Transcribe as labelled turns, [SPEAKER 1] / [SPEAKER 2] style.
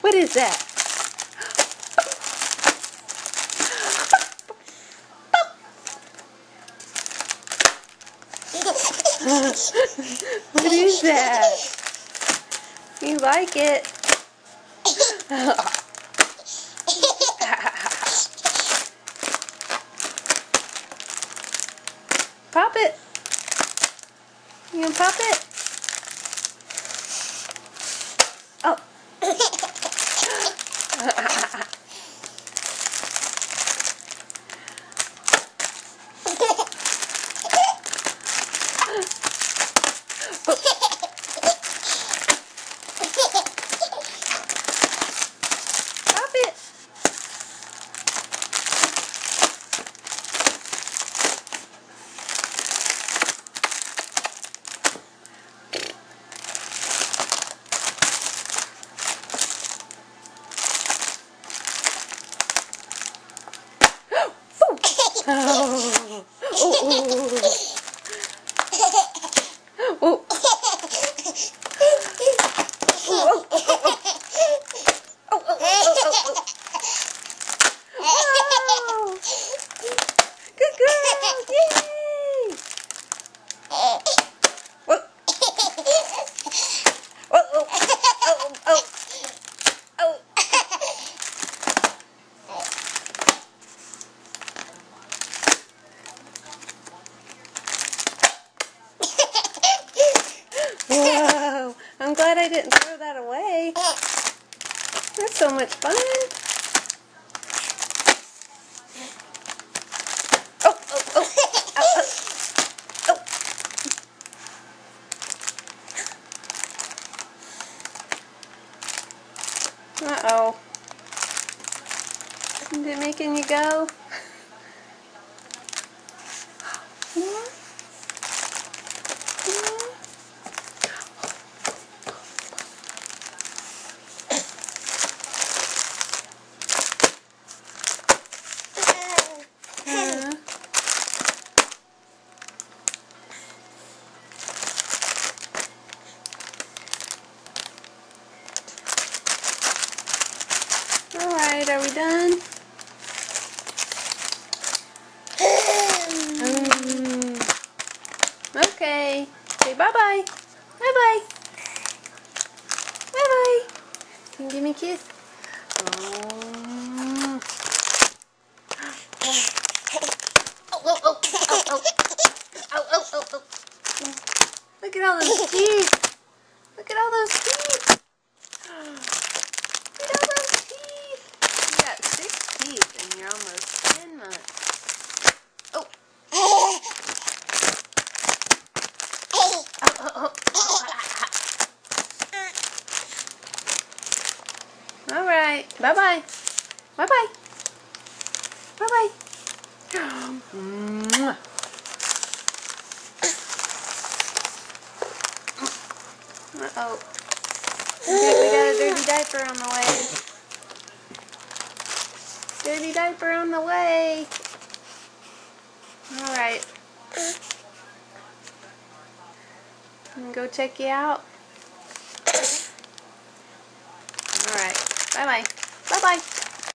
[SPEAKER 1] What is that? What is that? You like it? Pop it. You gonna pop it? Oh. Pop it. Oh. Oh. Oh. Good girl! Yay! Whoa. Whoa. Oh. Whoa! I'm glad I didn't throw that away. That's so much fun. Oh. Uh-oh. Is it making you go? Alright, are we done? Okay. Say bye-bye. Bye-bye. Bye-bye. Can you give me a kiss? Look at all those teeth. Look at all those teeth. Look at all those teeth. You got 6 teeth and you're almost 10 months. Oh. All right. Bye-bye. Bye-bye. Bye-bye. Uh-oh. We got a dirty diaper on the way. Dirty diaper on the way. Alright. Go check you out. Alright. Bye-bye. Bye-bye.